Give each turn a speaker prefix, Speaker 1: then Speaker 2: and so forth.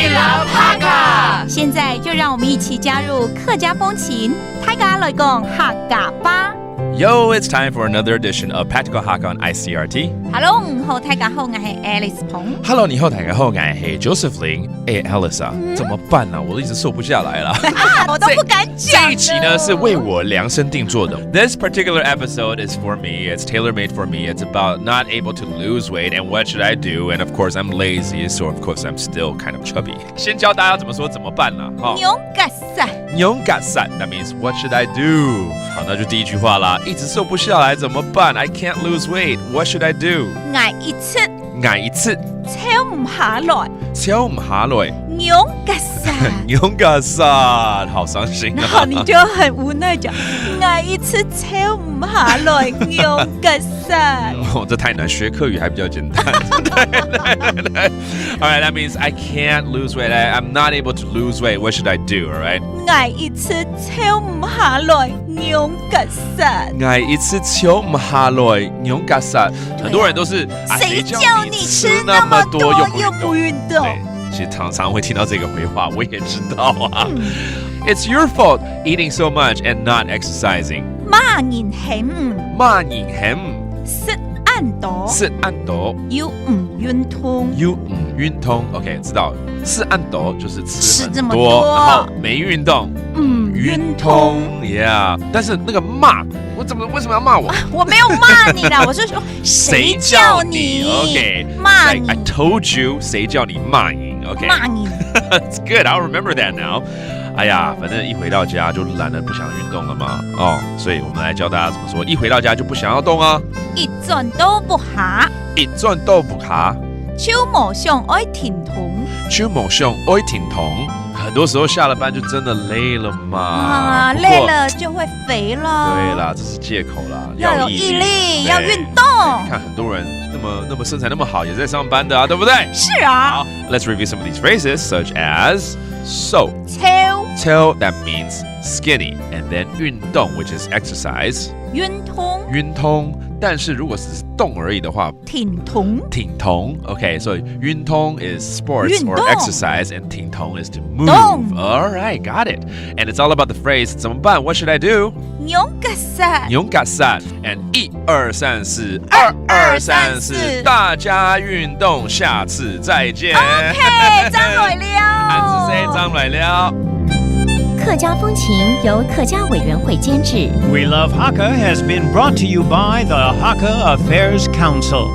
Speaker 1: love Hakka。
Speaker 2: 现在就让我们一起加入客家风情，大家来讲客家吧。
Speaker 1: Yo, it's time for another edition of Practical Hakka on ICRT.
Speaker 2: Hello， 你好，大家好，我是 Alice 彭。
Speaker 1: Hello， 你好，大家好，我是 Josephine。Alice 啊，怎么办呢？我都一直瘦不下来了。
Speaker 2: 我都不敢讲。
Speaker 1: 这一集呢是为我量身定做的。This particular episode is for me. It's tailor-made for me. It's about not able to lose weight and what should I do? And of course, I'm lazy, so of course I'm still kind of chubby. 先教大家怎么说怎么办呢？
Speaker 2: 勇敢散，
Speaker 1: 勇敢散 That means what should I do? 好，那就第一句话啦。一直瘦不下来怎么办 I can't lose weight. What should I do?
Speaker 2: 挨一次，
Speaker 1: 挨一次，
Speaker 2: 超唔下来，
Speaker 1: 超唔下来，
Speaker 2: 勇敢散，
Speaker 1: 勇敢散，好伤心啊！
Speaker 2: 然后你就很无奈讲，挨一次超唔下来，勇敢散。
Speaker 1: 哦，这太难，学客语还比较简单。对。All right, that means I can't lose weight. I'm not able to lose weight. What should I do? All right.
Speaker 2: 挨一次超唔下来，勇敢散。
Speaker 1: 挨一次超唔下来，勇敢散。很多人都是
Speaker 2: 谁叫你吃那么多又不运动？
Speaker 1: 对，其实常常会听到这个回话，我也知道啊。It's your fault eating so much and not exercising.
Speaker 2: 骂人嫌，
Speaker 1: 骂人嫌，
Speaker 2: 食晏多，
Speaker 1: 食晏多，
Speaker 2: 又唔运通，
Speaker 1: 又唔运通。OK， 知道，食晏多就是吃很
Speaker 2: 这么
Speaker 1: 多，
Speaker 2: 多
Speaker 1: 然后没运动，
Speaker 2: 运通。
Speaker 1: Yeah， 但是那个骂，为什么要骂我？
Speaker 2: 我没有骂你啦，我是说谁叫你
Speaker 1: ？OK，
Speaker 2: 骂你
Speaker 1: I told you， 谁叫你骂人 ？OK，
Speaker 2: 骂你。
Speaker 1: It's good. I'll remember that now. 哎呀，反正一回到家就懒得不想运动了嘛。哦，所以我们来教大家怎么说，一回到家就不想要动啊。
Speaker 2: 一转都不下，
Speaker 1: 一转都不下，
Speaker 2: 手毛上爱停筒，
Speaker 1: 手毛上爱停筒。很多时候下了班就真的累了嘛。
Speaker 2: 累了就会肥了。
Speaker 1: 对啦，这是借口啦。
Speaker 2: 要有毅力，要运动。
Speaker 1: 你看很多人那么身材那么好，也在上班的啊，对不对？
Speaker 2: 是啊。
Speaker 1: 好 ，Let's review some of these phrases, such as so.
Speaker 2: 超
Speaker 1: that means skinny, and then 运动 which is exercise.
Speaker 2: 运通，
Speaker 1: 但是如果只是动而已的话，
Speaker 2: 挺同
Speaker 1: Okay, so 运动 is sports or exercise, and 挺同 is to move.
Speaker 2: 动
Speaker 1: All right, got it. And it's all about the phrase 怎么办 What should I do?
Speaker 2: 勇敢散，
Speaker 1: 勇敢散 and 1、2、3、4 2、2、3、4大家运动，下次再见。
Speaker 2: OK， 张来了，
Speaker 1: 俺是谁？张来了。
Speaker 3: 客家风情由客家委员会监制。
Speaker 4: We Love Hakka has been brought to you by the Hakka Affairs Council.